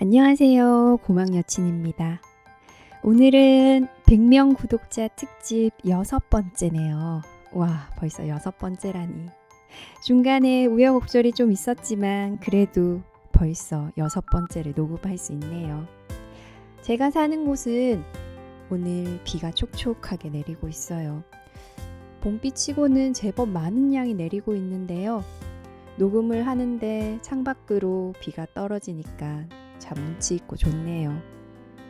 안녕하세요. 고막여친입니다. 오늘은 100명 구독자 특집 6번째네요. 와, 벌써 6번째라니. 중간에 우여곡절이 좀 있었지만 그래도 벌써 6번째를 녹음할 수 있네요. 제가 사는 곳은 오늘 비가 촉촉하게 내리고 있어요. 봄비치고는 제법 많은 양이 내리고 있는데요. 녹음을 하는데 창밖으로 비가 떨어지니까 참 운치 있고 좋네요.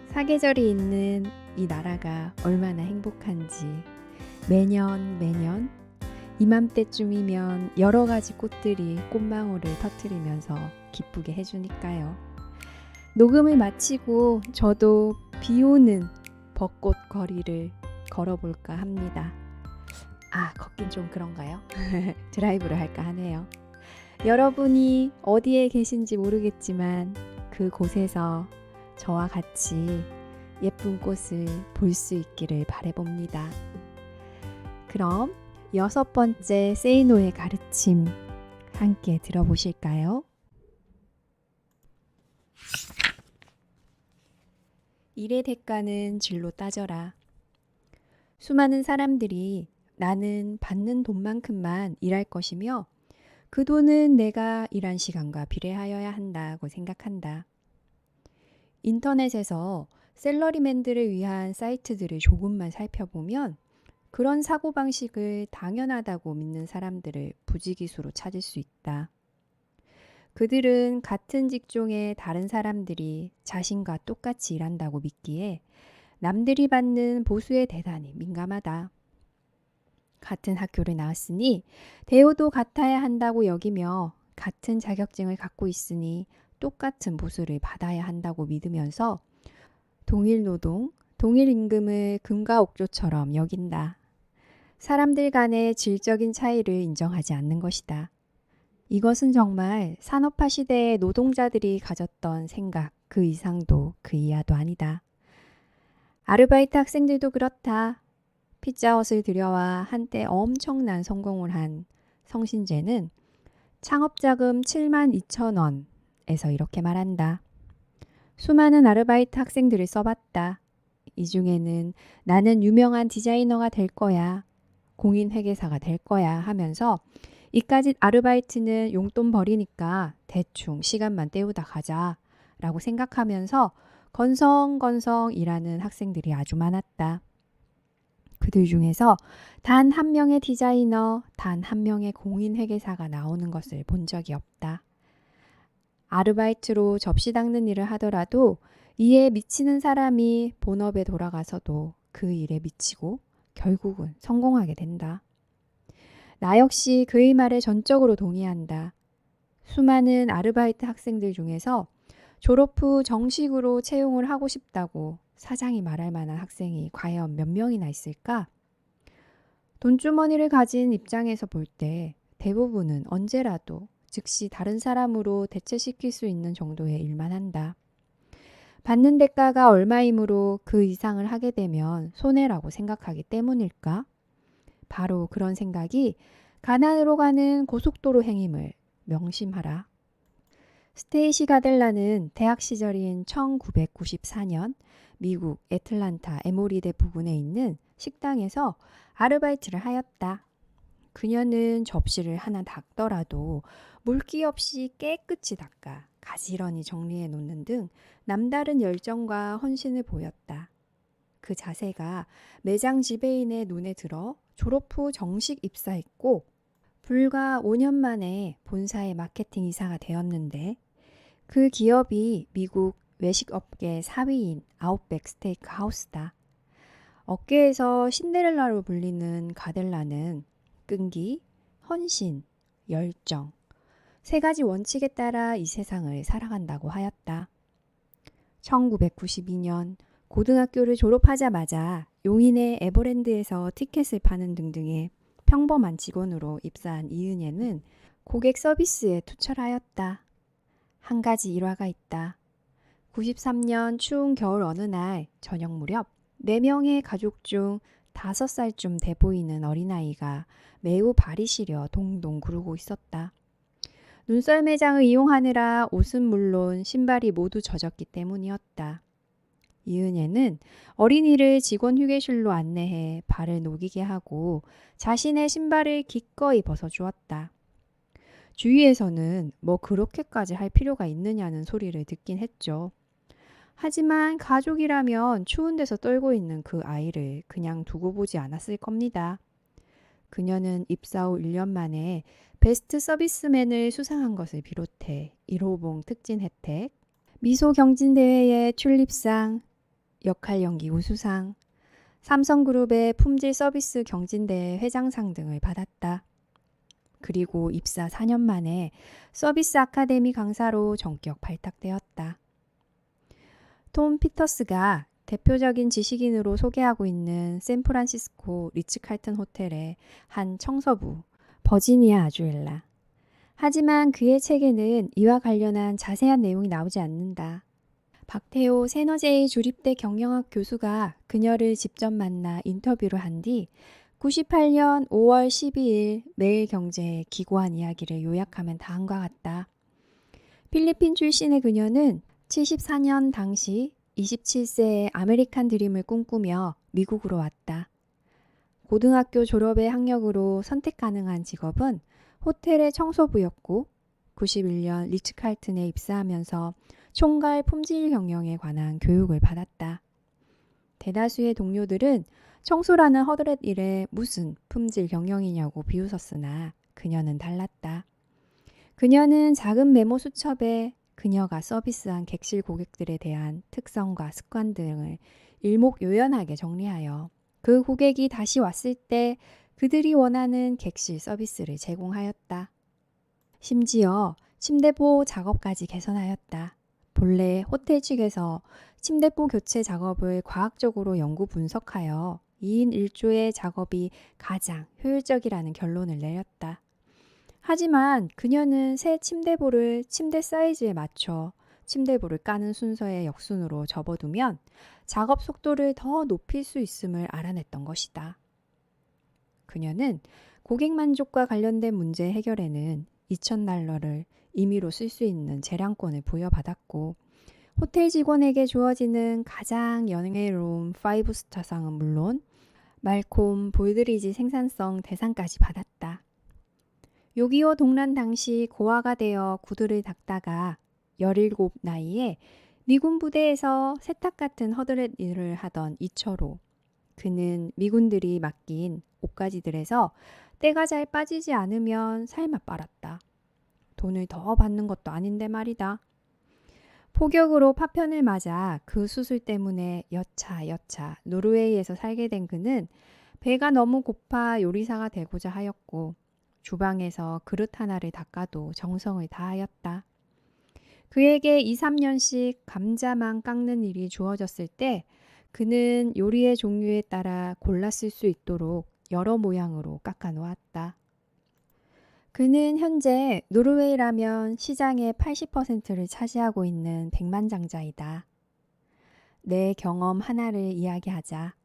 사계절이 있는 이 나라가 얼마나 행복한지 매년 이맘때쯤이면 여러 가지 꽃들이 꽃망울을 터뜨리면서 기쁘게 해주니까요. 녹음을 마치고 저도 비 오는 벚꽃 거리를 걸어볼까 합니다. 걷긴 좀 그런가요? 드라이브를 할까 하네요. 여러분이 어디에 계신지 모르겠지만 그곳에서 저와 같이 예쁜 꽃을 볼 수 있기를 바라봅니다. 그럼 6번째 세이노의 가르침 함께 들어보실까요? 일의 대가는 질로 따져라. 수많은 사람들이 나는 받는 돈만큼만 일할 것이며 그 돈은 내가 일한 시간과 비례하여야 한다고 생각한다. 인터넷에서 셀러리맨들을 위한 사이트들을 조금만 살펴보면 그런 사고방식을 당연하다고 믿는 사람들을 부지기수로 찾을 수 있다. 그들은 같은 직종의 다른 사람들이 자신과 똑같이 일한다고 믿기에 남들이 받는 보수에 대단히 민감하다. 같은 학교를 나왔으니 대우도 같아야 한다고 여기며 같은 자격증을 갖고 있으니 똑같은 보수를 받아야 한다고 믿으면서 동일 노동, 동일 임금을 금과 옥조처럼 여긴다. 사람들 간의 질적인 차이를 인정하지 않는 것이다. 이것은 정말 산업화 시대의 노동자들이 가졌던 생각 그 이상도 그 이하도 아니다. 아르바이트 학생들도 그렇다. 피자헛을 들여와 한때 엄청난 성공을 한 성신재는 창업자금 72,000원에서 이렇게 말한다. 수많은 아르바이트 학생들을 써봤다. 이 중에는 나는 유명한 디자이너가 될 거야. 공인회계사가 될 거야 하면서 이까짓 아르바이트는 용돈 버리니까 대충 시간만 때우다 가자 라고 생각하면서 건성건성 일하는 학생들이 아주 많았다. 그들 중에서 단 한 명의 디자이너, 단 한 명의 공인회계사가 나오는 것을 본 적이 없다. 아르바이트로 접시 닦는 일을 하더라도 이에 미치는 사람이 본업에 돌아가서도 그 일에 미치고 결국은 성공하게 된다. 나 역시 그의 말에 전적으로 동의한다. 수많은 아르바이트 학생들 중에서 졸업 후 정식으로 채용을 하고 싶다고 사장이 말할 만한 학생이 과연 몇 명이나 있을까? 돈주머니를 가진 입장에서 볼 때 대부분은 언제라도 즉시 다른 사람으로 대체시킬 수 있는 정도의 일만 한다. 받는 대가가 얼마이므로 그 이상을 하게 되면 손해라고 생각하기 때문일까? 바로 그런 생각이 가난으로 가는 고속도로 행임을 명심하라. 스테이시 가델라는 대학 시절인 1994년 미국 애틀란타 에모리대 부근에 있는 식당에서 아르바이트를 하였다. 그녀는 접시를 하나 닦더라도 물기 없이 깨끗이 닦아 가지런히 정리해 놓는 등 남다른 열정과 헌신을 보였다. 그 자세가 매장 지배인의 눈에 들어 졸업 후 정식 입사했고 불과 5년 만에 본사의 마케팅 이사가 되었는데 그 기업이 미국 외식업계 4위인 아웃백 스테이크 하우스다. 업계에서 신데렐라로 불리는 가델라는 끈기, 헌신, 열정, 세 가지 원칙에 따라 이 세상을 살아간다고 하였다. 1992년 고등학교를 졸업하자마자 용인의 에버랜드에서 티켓을 파는 등등의 평범한 직원으로 입사한 이은혜는 고객 서비스에 투철하였다. 한 가지 일화가 있다. 93년 추운 겨울 어느 날 저녁 무렵 4명의 가족 중 5살쯤 돼 보이는 어린아이가 매우 발이 시려 동동 구르고 있었다. 눈썰 매장을 이용하느라 옷은 물론 신발이 모두 젖었기 때문이었다. 이은혜는 어린이를 직원 휴게실로 안내해 발을 녹이게 하고 자신의 신발을 기꺼이 벗어주었다. 주위에서는 뭐 그렇게까지 할 필요가 있느냐는 소리를 듣긴 했죠. 하지만 가족이라면 추운 데서 떨고 있는 그 아이를 그냥 두고 보지 않았을 겁니다. 그녀는 입사 후 1년 만에 베스트 서비스맨을 수상한 것을 비롯해 1호봉 특진 혜택, 미소 경진대회의 튤립상, 역할 연기 우수상, 삼성그룹의 품질 서비스 경진대회 회장상 등을 받았다. 그리고 입사 4년 만에 서비스 아카데미 강사로 전격 발탁되었다. 톰 피터스가 대표적인 지식인으로 소개하고 있는 샌프란시스코 리츠칼튼 호텔의 한 청소부, 버지니아 아주엘라. 하지만 그의 책에는 이와 관련한 자세한 내용이 나오지 않는다. 박태호 세너제이 주립대 경영학 교수가 그녀를 직접 만나 인터뷰를 한 뒤 98년 5월 12일 매일경제에 기고한 이야기를 요약하면 다음과 같다. 필리핀 출신의 그녀는 74년 당시 27세의 아메리칸 드림을 꿈꾸며 미국으로 왔다. 고등학교 졸업의 학력으로 선택 가능한 직업은 호텔의 청소부였고 91년 리츠칼튼에 입사하면서 총괄 품질 경영에 관한 교육을 받았다. 대다수의 동료들은 청소라는 허드렛 일에 무슨 품질 경영이냐고 비웃었으나 그녀는 달랐다. 그녀는 작은 메모 수첩에 그녀가 서비스한 객실 고객들에 대한 특성과 습관 등을 일목요연하게 정리하여 그 고객이 다시 왔을 때 그들이 원하는 객실 서비스를 제공하였다. 심지어 침대보 작업까지 개선하였다. 본래 호텔 측에서 침대보 교체 작업을 과학적으로 연구 분석하여 2인 1조의 작업이 가장 효율적이라는 결론을 내렸다. 하지만 그녀는 새 침대보를 침대 사이즈에 맞춰 침대보를 까는 순서의 역순으로 접어두면 작업 속도를 더 높일 수 있음을 알아냈던 것이다. 그녀는 고객 만족과 관련된 문제 해결에는 $2,000를 임의로 쓸 수 있는 재량권을 부여받았고 호텔 직원에게 주어지는 가장 영예로운 5스타상은 물론 말콤 볼드리지 생산성 대상까지 받았다. 6.25 동란 당시 고아가 되어 구두를 닦다가 17 나이에 미군 부대에서 세탁 같은 허드렛 일을 하던 이철호. 그는 미군들이 맡긴 옷가지들에서 때가 잘 빠지지 않으면 삶아 빨았다. 돈을 더 받는 것도 아닌데 말이다. 폭격으로 파편을 맞아 그 수술 때문에 여차 노르웨이에서 살게 된 그는 배가 너무 고파 요리사가 되고자 하였고 주방에서 그릇 하나를 닦아도 정성을 다하였다. 그에게 2, 3년씩 감자만 깎는 일이 주어졌을 때 그는 요리의 종류에 따라 골라 쓸 수 있도록 여러 모양으로 깎아 놓았다. 그는 현재 노르웨이라면 시장의 80%를 차지하고 있는 백만장자이다. 내 경험 하나를 이야기하자.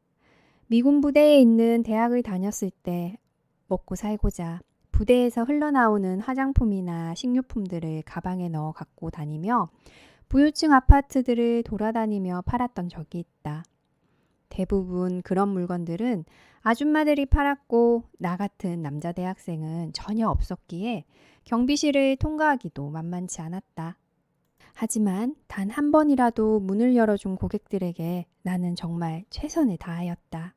미군 부대에 있는 대학을 다녔을 때 먹고 살고자 부대에서 흘러나오는 화장품이나 식료품들을 가방에 넣어 갖고 다니며 부유층 아파트들을 돌아다니며 팔았던 적이 있다. 대부분 그런 물건들은 아줌마들이 팔았고 나 같은 남자 대학생은 전혀 없었기에 경비실을 통과하기도 만만치 않았다. 하지만 단 한 번이라도 문을 열어준 고객들에게 나는 정말 최선을 다하였다.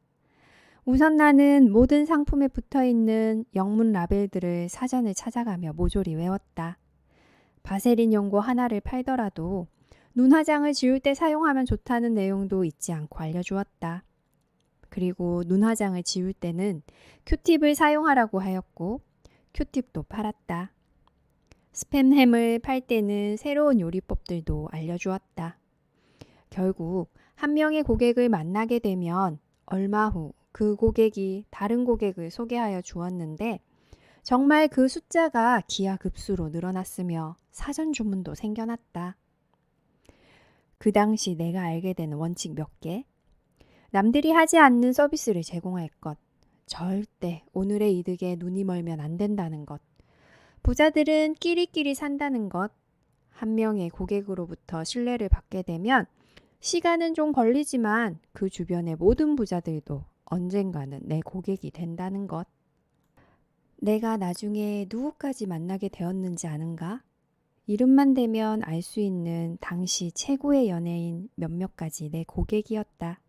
우선 나는 모든 상품에 붙어있는 영문 라벨들을 사전을 찾아가며 모조리 외웠다. 바세린 연고 하나를 팔더라도 눈 화장을 지울 때 사용하면 좋다는 내용도 잊지 않고 알려주었다. 그리고 눈 화장을 지울 때는 큐팁을 사용하라고 하였고 큐팁도 팔았다. 스팸햄을 팔 때는 새로운 요리법들도 알려주었다. 결국 한 명의 고객을 만나게 되면 얼마 후 그 고객이 다른 고객을 소개하여 주었는데 정말 그 숫자가 기하급수로 늘어났으며 사전 주문도 생겨났다. 그 당시 내가 알게 된 원칙 몇 개. 남들이 하지 않는 서비스를 제공할 것. 절대 오늘의 이득에 눈이 멀면 안 된다는 것. 부자들은 끼리끼리 산다는 것, 한 명의 고객으로부터 신뢰를 받게 되면 시간은 좀 걸리지만 그 주변의 모든 부자들도 언젠가는 내 고객이 된다는 것. 내가 나중에 누구까지 만나게 되었는지 아는가? 이름만 대면 알 수 있는 당시 최고의 연예인 몇몇 가지 내 고객이었다.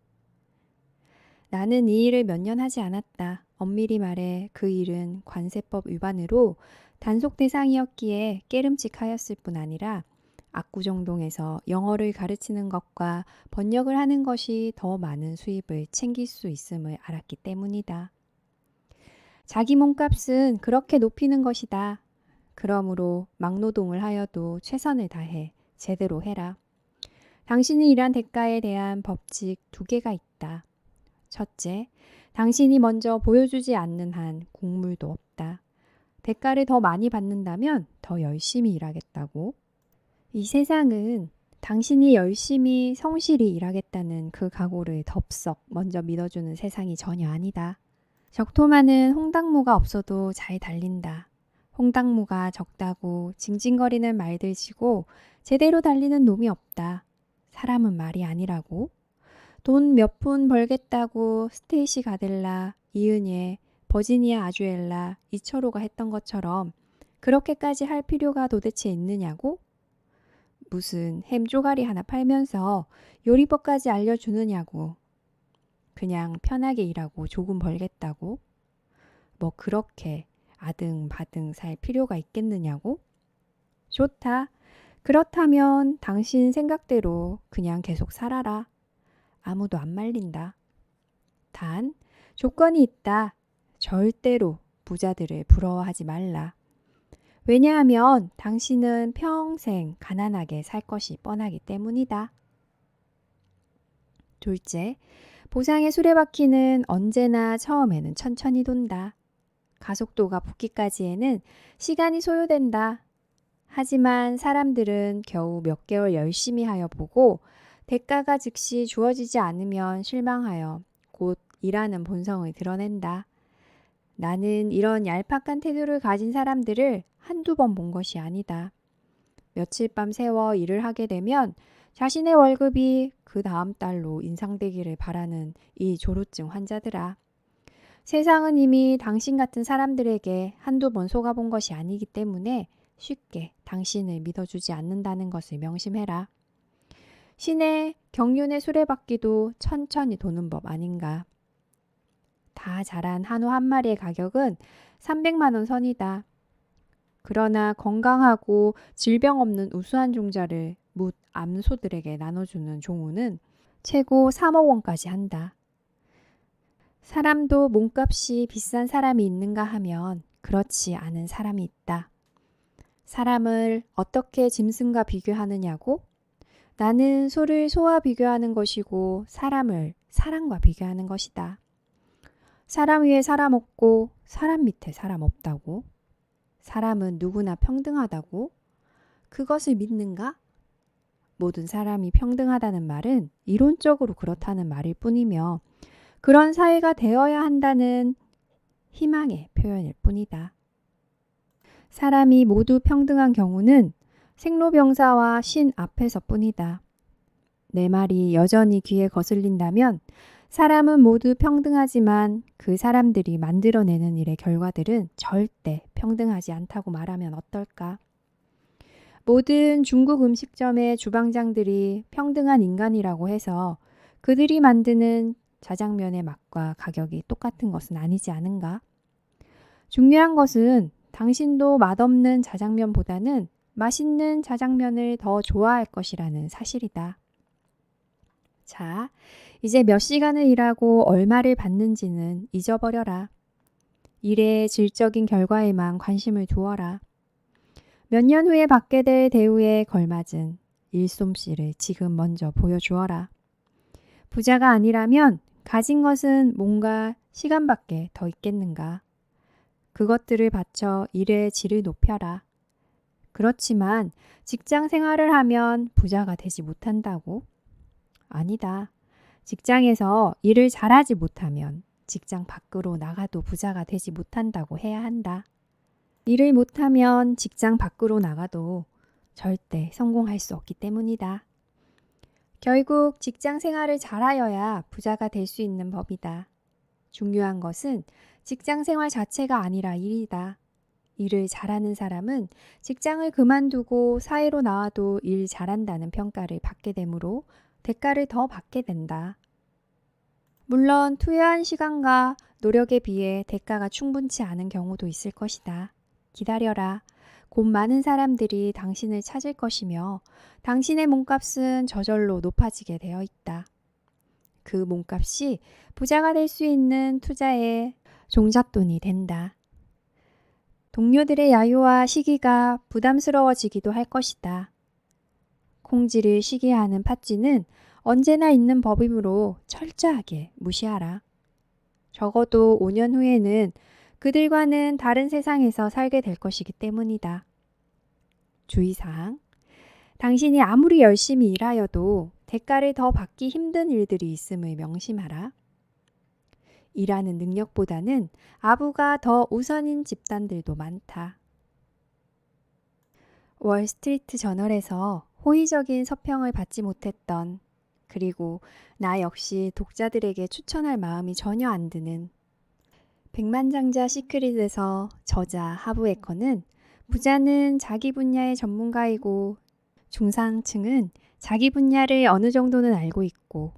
나는 이 일을 몇 년 하지 않았다. 엄밀히 말해 그 일은 관세법 위반으로 단속 대상이었기에 깨름칙하였을 뿐 아니라 압구정동에서 영어를 가르치는 것과 번역을 하는 것이 더 많은 수입을 챙길 수 있음을 알았기 때문이다. 자기 몸값은 그렇게 높이는 것이다. 그러므로 막노동을 하여도 최선을 다해 제대로 해라. 당신이 일한 대가에 대한 법칙 2개가 있다. 첫째, 당신이 먼저 보여주지 않는 한 국물도 없다. 대가를 더 많이 받는다면 더 열심히 일하겠다고. 이 세상은 당신이 열심히 성실히 일하겠다는 그 각오를 덥석 먼저 믿어주는 세상이 전혀 아니다. 적토마는 홍당무가 없어도 잘 달린다. 홍당무가 적다고 징징거리는 말들 치고 제대로 달리는 놈이 없다. 사람은 말이 아니라고. 돈 몇 푼 벌겠다고 스테이시 가델라, 이은예, 버지니아 아주엘라, 이철호가 했던 것처럼 그렇게까지 할 필요가 도대체 있느냐고? 무슨 햄 쪼가리 하나 팔면서 요리법까지 알려주느냐고. 그냥 편하게 일하고 조금 벌겠다고. 뭐 그렇게 아등바등 살 필요가 있겠느냐고? 좋다. 그렇다면 당신 생각대로 그냥 계속 살아라. 아무도 안 말린다. 단, 조건이 있다. 절대로 부자들을 부러워하지 말라. 왜냐하면 당신은 평생 가난하게 살 것이 뻔하기 때문이다. 둘째, 보상의 수레바퀴는 언제나 처음에는 천천히 돈다. 가속도가 붙기까지에는 시간이 소요된다. 하지만 사람들은 겨우 몇 개월 열심히 하여 보고 대가가 즉시 주어지지 않으면 실망하여 곧 일하는 본성을 드러낸다. 나는 이런 얄팍한 태도를 가진 사람들을 한두 번 본 것이 아니다. 며칠 밤 새워 일을 하게 되면 자신의 월급이 그 다음 달로 인상되기를 바라는 이 조루증 환자들아. 세상은 이미 당신 같은 사람들에게 한두 번 속아본 것이 아니기 때문에 쉽게 당신을 믿어주지 않는다는 것을 명심해라. 신의 경륜의 수레바퀴도 천천히 도는 법 아닌가. 다 자란 한우 한 마리의 가격은 300만 원 선이다. 그러나 건강하고 질병 없는 우수한 종자를 묻 암소들에게 나눠주는 종우는 최고 3억 원까지 한다. 사람도 몸값이 비싼 사람이 있는가 하면 그렇지 않은 사람이 있다. 사람을 어떻게 짐승과 비교하느냐고? 나는 소를 소와 비교하는 것이고 사람을 사람과 비교하는 것이다. 사람 위에 사람 없고 사람 밑에 사람 없다고? 사람은 누구나 평등하다고? 그것을 믿는가? 모든 사람이 평등하다는 말은 이론적으로 그렇다는 말일 뿐이며 그런 사회가 되어야 한다는 희망의 표현일 뿐이다. 사람이 모두 평등한 경우는 생로병사와 신 앞에서 뿐이다. 내 말이 여전히 귀에 거슬린다면 사람은 모두 평등하지만 그 사람들이 만들어내는 일의 결과들은 절대 평등하지 않다고 말하면 어떨까? 모든 중국 음식점의 주방장들이 평등한 인간이라고 해서 그들이 만드는 자장면의 맛과 가격이 똑같은 것은 아니지 않은가? 중요한 것은 당신도 맛없는 자장면보다는 맛있는 자장면을 더 좋아할 것이라는 사실이다. 자, 이제 몇 시간을 일하고 얼마를 받는지는 잊어버려라. 일의 질적인 결과에만 관심을 두어라. 몇 년 후에 받게 될 대우에 걸맞은 일솜씨를 지금 먼저 보여주어라. 부자가 아니라면 가진 것은 뭔가 시간밖에 더 있겠는가. 그것들을 바쳐 일의 질을 높여라. 그렇지만 직장 생활을 하면 부자가 되지 못한다고? 아니다. 직장에서 일을 잘하지 못하면 직장 밖으로 나가도 부자가 되지 못한다고 해야 한다. 일을 못하면 직장 밖으로 나가도 절대 성공할 수 없기 때문이다. 결국 직장 생활을 잘하여야 부자가 될 수 있는 법이다. 중요한 것은 직장 생활 자체가 아니라 일이다. 일을 잘하는 사람은 직장을 그만두고 사회로 나와도 일 잘한다는 평가를 받게 되므로 대가를 더 받게 된다. 물론 투여한 시간과 노력에 비해 대가가 충분치 않은 경우도 있을 것이다. 기다려라. 곧 많은 사람들이 당신을 찾을 것이며 당신의 몸값은 저절로 높아지게 되어 있다. 그 몸값이 부자가 될 수 있는 투자의 종잣돈이 된다. 동료들의 야유와 시기가 부담스러워지기도 할 것이다. 콩쥐를 쉬게 하는 팥쥐는 언제나 있는 법이므로 철저하게 무시하라. 적어도 5년 후에는 그들과는 다른 세상에서 살게 될 것이기 때문이다. 주의사항. 당신이 아무리 열심히 일하여도 대가를 더 받기 힘든 일들이 있음을 명심하라. 일하는 능력보다는 아부가 더 우선인 집단들도 많다. 월스트리트 저널에서 호의적인 서평을 받지 못했던, 그리고 나 역시 독자들에게 추천할 마음이 전혀 안 드는 백만장자 시크릿에서 저자 하브에커는 부자는 자기 분야의 전문가이고 중상층은 자기 분야를 어느 정도는 알고 있고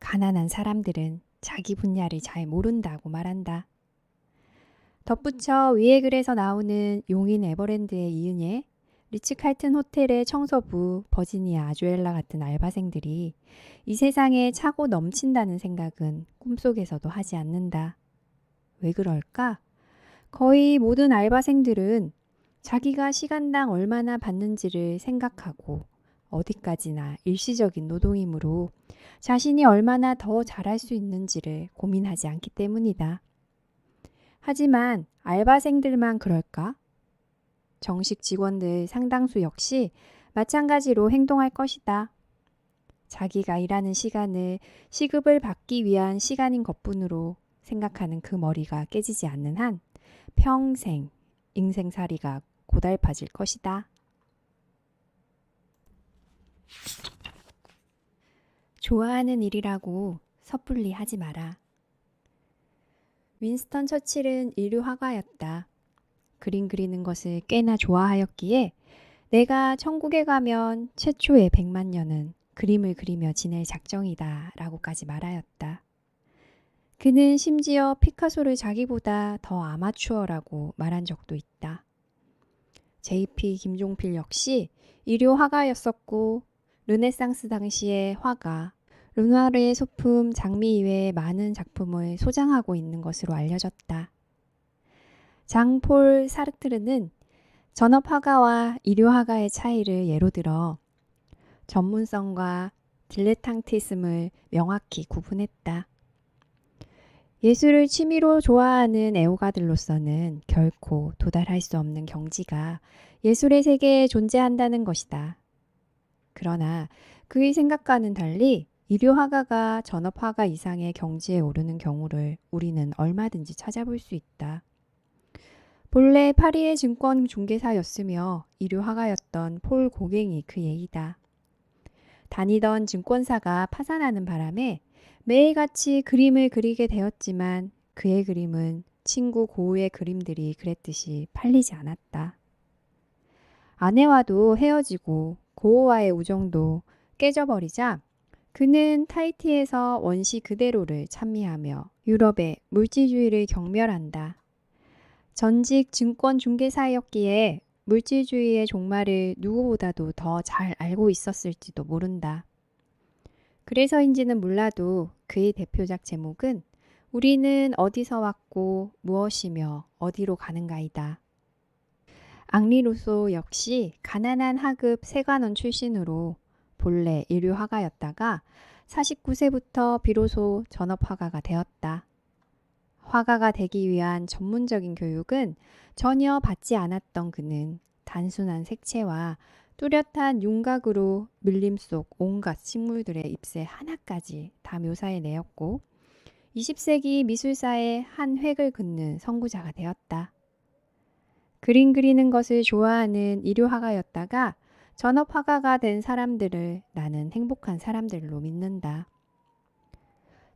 가난한 사람들은 자기 분야를 잘 모른다고 말한다. 덧붙여 위의 글에서 나오는 용인 에버랜드의 이은혜, 리츠칼튼 호텔의 청소부 버지니아 아주엘라 같은 알바생들이 이 세상에 차고 넘친다는 생각은 꿈속에서도 하지 않는다. 왜 그럴까? 거의 모든 알바생들은 자기가 시간당 얼마나 받는지를 생각하고 어디까지나 일시적인 노동이므로 자신이 얼마나 더 잘할 수 있는지를 고민하지 않기 때문이다. 하지만 알바생들만 그럴까? 정식 직원들 상당수 역시 마찬가지로 행동할 것이다. 자기가 일하는 시간을 시급을 받기 위한 시간인 것뿐으로 생각하는 그 머리가 깨지지 않는 한 평생 인생살이가 고달파질 것이다. 좋아하는 일이라고 섣불리 하지 마라. 윈스턴 처칠은 인류화가였다. 그림 그리는 것을 꽤나 좋아하였기에 내가 천국에 가면 최초의 100만 년은 그림을 그리며 지낼 작정이다 라고까지 말하였다. 그는 심지어 피카소를 자기보다 더 아마추어라고 말한 적도 있다. JP 김종필 역시 일요 화가였었고 르네상스 당시의 화가 르누아르의 소품 장미 이외의 많은 작품을 소장하고 있는 것으로 알려졌다. 장폴 사르트르는 전업 화가와 일요 화가의 차이를 예로 들어 전문성과 딜레탕티즘을 명확히 구분했다. 예술을 취미로 좋아하는 애호가들로서는 결코 도달할 수 없는 경지가 예술의 세계에 존재한다는 것이다. 그러나 그의 생각과는 달리 일요 화가가 전업 화가 이상의 경지에 오르는 경우를 우리는 얼마든지 찾아볼 수 있다. 본래 파리의 증권 중개사였으며 일요 화가였던 폴 고갱이 그 예이다. 다니던 증권사가 파산하는 바람에 매일같이 그림을 그리게 되었지만 그의 그림은 친구 고우의 그림들이 그랬듯이 팔리지 않았다. 아내와도 헤어지고 고우와의 우정도 깨져버리자 그는 타히티에서 원시 그대로를 찬미하며 유럽의 물질주의를 경멸한다. 전직 증권 중개사였기에 물질주의의 종말을 누구보다도 더 잘 알고 있었을지도 모른다. 그래서인지는 몰라도 그의 대표작 제목은 우리는 어디서 왔고 무엇이며 어디로 가는가이다. 앙리 루소 역시 가난한 하급 세관원 출신으로 본래 일류 화가였다가 49세부터 비로소 전업 화가가 되었다. 화가가 되기 위한 전문적인 교육은 전혀 받지 않았던 그는 단순한 색채와 뚜렷한 윤곽으로 밀림 속 온갖 식물들의 잎새 하나까지 다 묘사해내었고 20세기 미술사의 한 획을 긋는 선구자가 되었다. 그림 그리는 것을 좋아하는 일요화가였다가 전업화가가 된 사람들을 나는 행복한 사람들로 믿는다.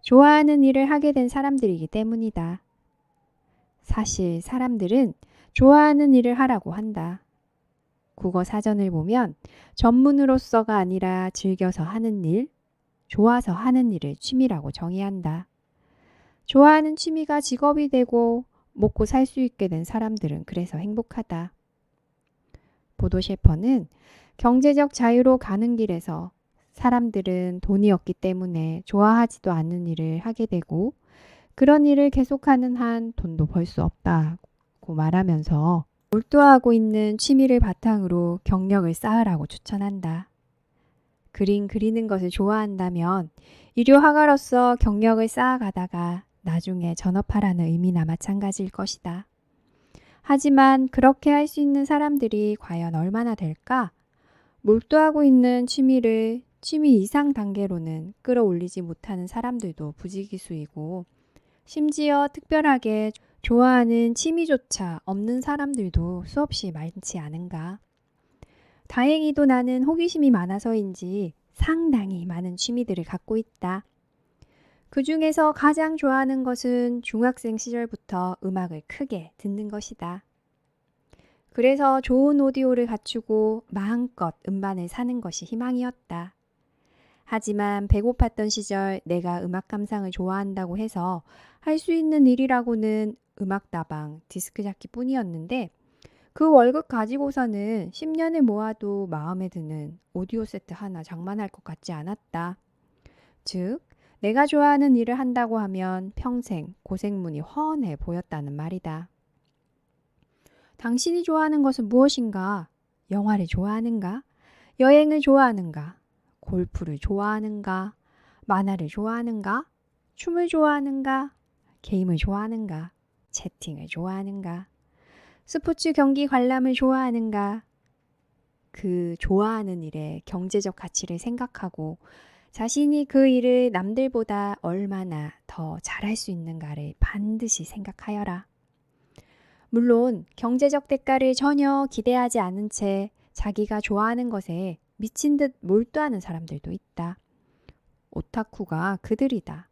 좋아하는 일을 하게 된 사람들이기 때문이다. 사실 사람들은 좋아하는 일을 하라고 한다. 국어 사전을 보면 전문으로서가 아니라 즐겨서 하는 일, 좋아서 하는 일을 취미라고 정의한다. 좋아하는 취미가 직업이 되고 먹고 살 수 있게 된 사람들은 그래서 행복하다. 보도 셰퍼는 경제적 자유로 가는 길에서 사람들은 돈이 없기 때문에 좋아하지도 않는 일을 하게 되고 그런 일을 계속하는 한 돈도 벌 수 없다고 말하면서 몰두하고 있는 취미를 바탕으로 경력을 쌓으라고 추천한다. 그림 그리는 것을 좋아한다면 일요화가로서 경력을 쌓아가다가 나중에 전업하라는 의미나 마찬가지일 것이다. 하지만 그렇게 할 수 있는 사람들이 과연 얼마나 될까? 몰두하고 있는 취미를 취미 이상 단계로는 끌어올리지 못하는 사람들도 부지기수이고 심지어 특별하게 좋아하는 취미조차 없는 사람들도 수없이 많지 않은가. 다행히도 나는 호기심이 많아서인지 상당히 많은 취미들을 갖고 있다. 그 중에서 가장 좋아하는 것은 중학생 시절부터 음악을 크게 듣는 것이다. 그래서 좋은 오디오를 갖추고 마음껏 음반을 사는 것이 희망이었다. 하지만 배고팠던 시절 내가 음악 감상을 좋아한다고 해서 할 수 있는 일이라고는 음악다방, 디스크잡기 뿐이었는데 그 월급 가지고서는 10년을 모아도 마음에 드는 오디오 세트 하나 장만할 것 같지 않았다. 즉, 내가 좋아하는 일을 한다고 하면 평생 고생문이 훤해 보였다는 말이다. 당신이 좋아하는 것은 무엇인가? 영화를 좋아하는가? 여행을 좋아하는가? 골프를 좋아하는가? 만화를 좋아하는가? 춤을 좋아하는가? 게임을 좋아하는가? 채팅을 좋아하는가? 스포츠 경기 관람을 좋아하는가? 그 좋아하는 일의 경제적 가치를 생각하고 자신이 그 일을 남들보다 얼마나 더 잘할 수 있는가를 반드시 생각하여라. 물론 경제적 대가를 전혀 기대하지 않은 채 자기가 좋아하는 것에 미친 듯 몰두하는 사람들도 있다. 오타쿠가 그들이다.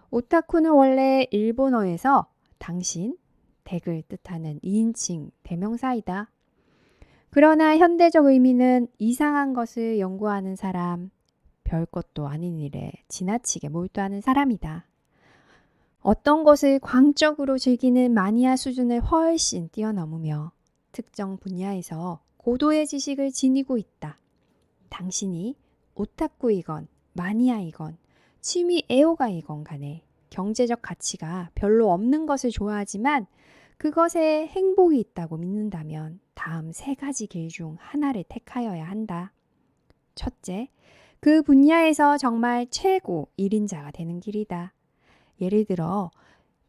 오타쿠는 원래 일본어에서 당신, 댁을 뜻하는 2인칭 대명사이다. 그러나 현대적 의미는 이상한 것을 연구하는 사람, 별것도 아닌 일에 지나치게 몰두하는 사람이다. 어떤 것을 광적으로 즐기는 마니아 수준을 훨씬 뛰어넘으며 특정 분야에서 고도의 지식을 지니고 있다. 당신이 오타쿠이건 마니아이건 취미 애호가이건 간에 경제적 가치가 별로 없는 것을 좋아하지만 그것에 행복이 있다고 믿는다면 다음 3가지 길 중 하나를 택하여야 한다. 첫째, 그 분야에서 정말 최고 1인자가 되는 길이다. 예를 들어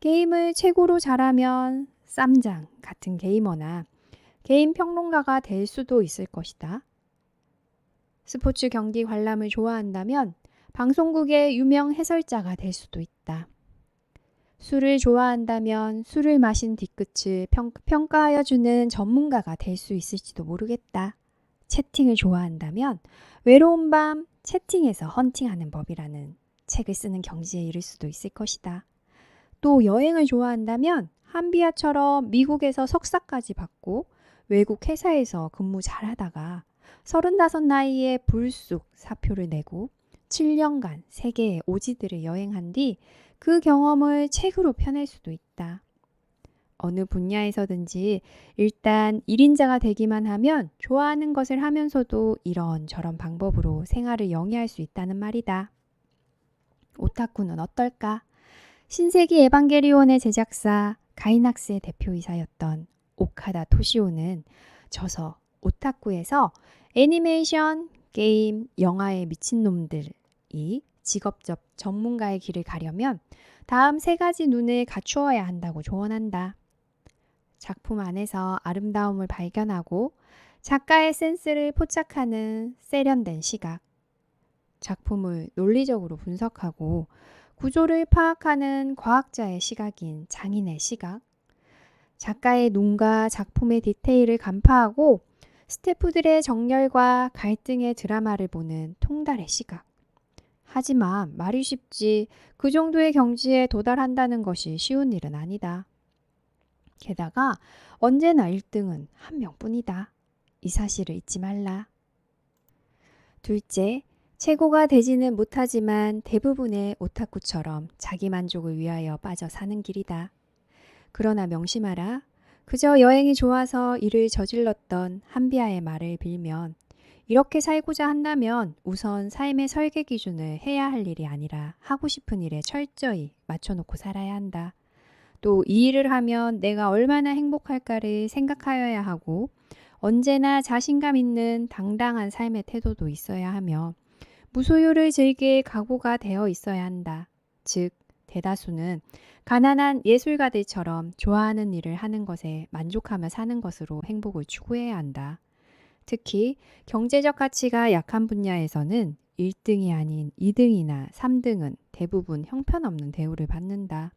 게임을 최고로 잘하면 쌈장 같은 게이머나 게임 평론가가 될 수도 있을 것이다. 스포츠 경기 관람을 좋아한다면 방송국의 유명 해설자가 될 수도 있다. 술을 좋아한다면 술을 마신 뒤끝을 평가하여주는 전문가가 될 수 있을지도 모르겠다. 채팅을 좋아한다면 외로운 밤 채팅에서 헌팅하는 법이라는 책을 쓰는 경지에 이를 수도 있을 것이다. 또 여행을 좋아한다면 한비아처럼 미국에서 석사까지 받고 외국 회사에서 근무 잘하다가 35 나이에 불쑥 사표를 내고 7년간 세계의 오지들을 여행한 뒤 그 경험을 책으로 펴낼 수도 있다. 어느 분야에서든지 일단 1인자가 되기만 하면 좋아하는 것을 하면서도 이런저런 방법으로 생활을 영위할 수 있다는 말이다. 오타쿠는 어떨까? 신세기 에반게리온의 제작사 가이낙스의 대표이사였던 오카다 토시오는 저서 오타쿠에서 애니메이션, 게임, 영화에 미친놈들이 직업적 전문가의 길을 가려면 다음 3가지 눈을 갖추어야 한다고 조언한다. 작품 안에서 아름다움을 발견하고 작가의 센스를 포착하는 세련된 시각, 작품을 논리적으로 분석하고 구조를 파악하는 과학자의 시각인 장인의 시각, 작가의 눈과 작품의 디테일을 간파하고 스태프들의 정열과 갈등의 드라마를 보는 통달의 시각. 하지만 말이 쉽지 그 정도의 경지에 도달한다는 것이 쉬운 일은 아니다. 게다가 언제나 1등은 한 명뿐이다. 이 사실을 잊지 말라. 둘째, 최고가 되지는 못하지만 대부분의 오타쿠처럼 자기 만족을 위하여 빠져 사는 길이다. 그러나 명심하라. 그저 여행이 좋아서 일을 저질렀던 한비아의 말을 빌면 이렇게 살고자 한다면 우선 삶의 설계 기준을 해야 할 일이 아니라 하고 싶은 일에 철저히 맞춰놓고 살아야 한다. 또 이 일을 하면 내가 얼마나 행복할까를 생각하여야 하고 언제나 자신감 있는 당당한 삶의 태도도 있어야 하며 무소유를 즐길 각오가 되어 있어야 한다. 즉, 대다수는 가난한 예술가들처럼 좋아하는 일을 하는 것에 만족하며 사는 것으로 행복을 추구해야 한다. 특히 경제적 가치가 약한 분야에서는 1등이 아닌 2등이나 3등은 대부분 형편없는 대우를 받는다.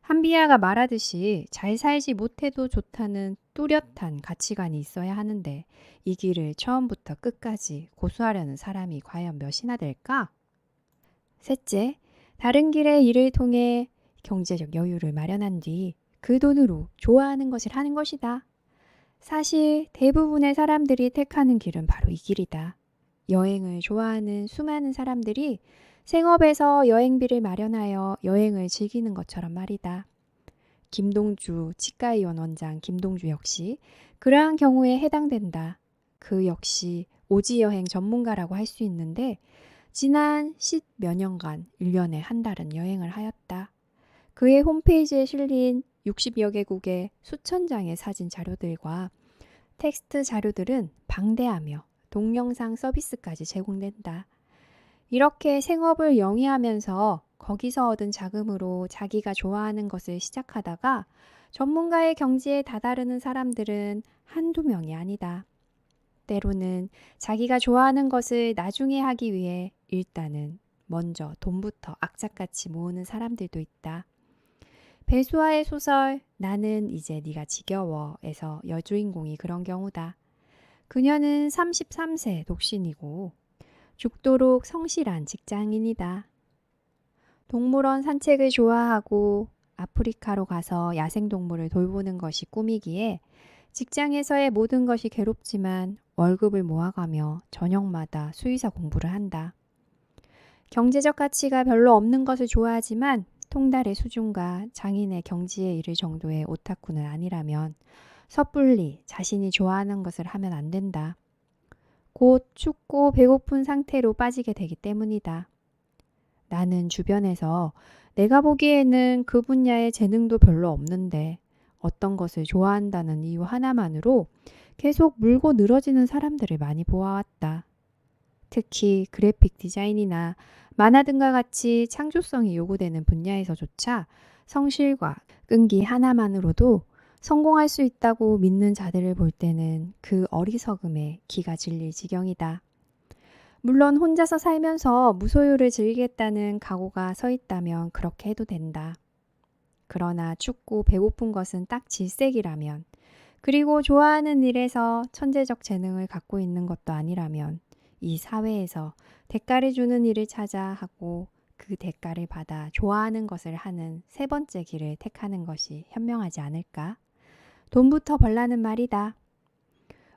한비아가 말하듯이 잘 살지 못해도 좋다는 뚜렷한 가치관이 있어야 하는데 이 길을 처음부터 끝까지 고수하려는 사람이 과연 몇이나 될까? 셋째, 다른 길의 일을 통해 경제적 여유를 마련한 뒤 그 돈으로 좋아하는 것을 하는 것이다. 사실 대부분의 사람들이 택하는 길은 바로 이 길이다. 여행을 좋아하는 수많은 사람들이 생업에서 여행비를 마련하여 여행을 즐기는 것처럼 말이다. 김동주 치과의원 원장 김동주 역시 그러한 경우에 해당된다. 그 역시 오지 여행 전문가라고 할 수 있는데 지난 10몇 년간 1년에 한 달은 여행을 하였다. 그의 홈페이지에 실린 60여 개국의 수천 장의 사진 자료들과 텍스트 자료들은 방대하며 동영상 서비스까지 제공된다. 이렇게 생업을 영위하면서 거기서 얻은 자금으로 자기가 좋아하는 것을 시작하다가 전문가의 경지에 다다르는 사람들은 한두 명이 아니다. 때로는 자기가 좋아하는 것을 나중에 하기 위해 일단은 먼저 돈부터 악착같이 모으는 사람들도 있다. 배수아의 소설 나는 이제 네가 지겨워에서 여주인공이 그런 경우다. 그녀는 33세 독신이고 죽도록 성실한 직장인이다. 동물원 산책을 좋아하고 아프리카로 가서 야생동물을 돌보는 것이 꿈이기에 직장에서의 모든 것이 괴롭지만 월급을 모아가며 저녁마다 수의사 공부를 한다. 경제적 가치가 별로 없는 것을 좋아하지만 통달의 수준과 장인의 경지에 이를 정도의 오타쿠는 아니라면 섣불리 자신이 좋아하는 것을 하면 안 된다. 곧 춥고 배고픈 상태로 빠지게 되기 때문이다. 나는 주변에서 내가 보기에는 그 분야의 재능도 별로 없는데 어떤 것을 좋아한다는 이유 하나만으로 계속 물고 늘어지는 사람들을 많이 보아왔다. 특히 그래픽 디자인이나 만화 등과 같이 창조성이 요구되는 분야에서조차 성실과 끈기 하나만으로도 성공할 수 있다고 믿는 자들을 볼 때는 그 어리석음에 기가 질릴 지경이다. 물론 혼자서 살면서 무소유를 즐기겠다는 각오가 서 있다면 그렇게 해도 된다. 그러나 춥고 배고픈 것은 딱 질색이라면, 그리고 좋아하는 일에서 천재적 재능을 갖고 있는 것도 아니라면 이 사회에서 대가를 주는 일을 찾아 하고 그 대가를 받아 좋아하는 것을 하는 세 번째 길을 택하는 것이 현명하지 않을까? 돈부터 벌라는 말이다.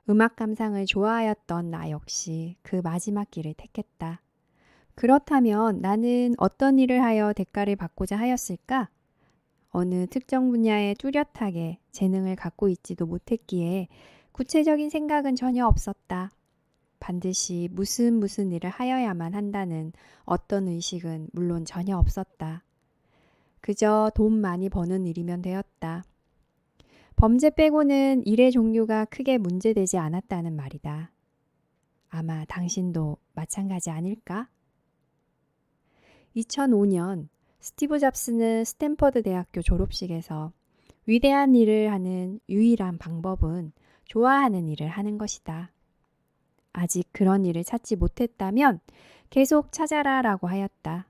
음악 감상을 좋아하였던 나 역시 그 마지막 길을 택했다. 그렇다면 나는 어떤 일을 하여 대가를 받고자 하였을까? 어느 특정 분야에 뚜렷하게 재능을 갖고 있지도 못했기에 구체적인 생각은 전혀 없었다. 반드시 무슨 일을 하여야만 한다는 어떤 의식은 물론 전혀 없었다. 그저 돈 많이 버는 일이면 되었다. 범죄 빼고는 일의 종류가 크게 문제되지 않았다는 말이다. 아마 당신도 마찬가지 아닐까? 2005년 스티브 잡스는 스탠퍼드 대학교 졸업식에서 위대한 일을 하는 유일한 방법은 좋아하는 일을 하는 것이다. 아직 그런 일을 찾지 못했다면 계속 찾아라 라고 하였다.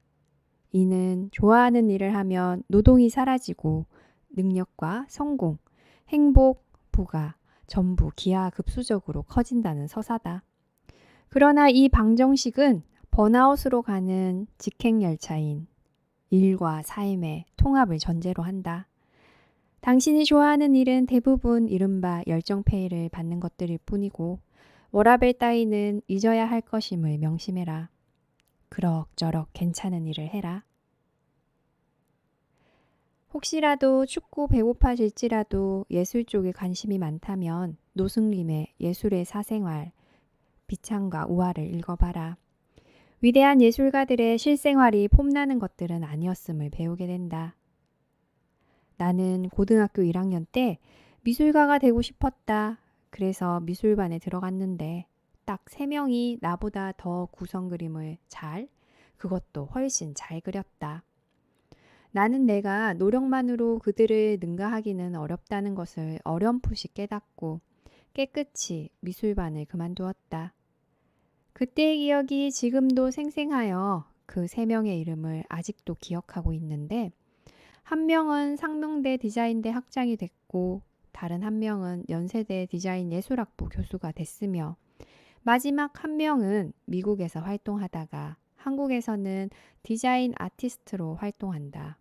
이는 좋아하는 일을 하면 노동이 사라지고 능력과 성공, 행복, 부가 전부 기하급수적으로 커진다는 서사다. 그러나 이 방정식은 번아웃으로 가는 직행열차인 일과 삶의 통합을 전제로 한다. 당신이 좋아하는 일은 대부분 이른바 열정페이를 받는 것들일 뿐이고 워라밸 따위는 잊어야 할 것임을 명심해라. 그럭저럭 괜찮은 일을 해라. 혹시라도 춥고 배고파질지라도 예술 쪽에 관심이 많다면 노승림의 예술의 사생활, 비창과 우화를 읽어봐라. 위대한 예술가들의 실생활이 폼나는 것들은 아니었음을 배우게 된다. 나는 고등학교 1학년 때 미술가가 되고 싶었다. 그래서 미술반에 들어갔는데 딱 3명이 나보다 더 구성 그림을 그것도 훨씬 잘 그렸다. 나는 내가 노력만으로 그들을 능가하기는 어렵다는 것을 어렴풋이 깨닫고 깨끗이 미술반을 그만두었다. 그때의 기억이 지금도 생생하여 그 3명의 이름을 아직도 기억하고 있는데 한 명은 상명대 디자인대 학장이 됐고 다른 한 명은 연세대 디자인 예술학부 교수가 됐으며 마지막 한 명은 미국에서 활동하다가 한국에서는 디자인 아티스트로 활동한다.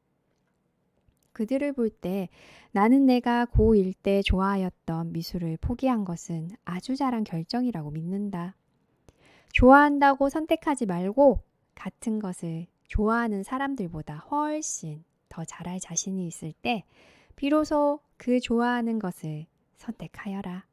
그들을 볼 때 나는 내가 고1 때 좋아하였던 미술을 포기한 것은 아주 잘한 결정이라고 믿는다. 좋아한다고 선택하지 말고 같은 것을 좋아하는 사람들보다 훨씬 더 잘할 자신이 있을 때 비로소 그 좋아하는 것을 선택하여라.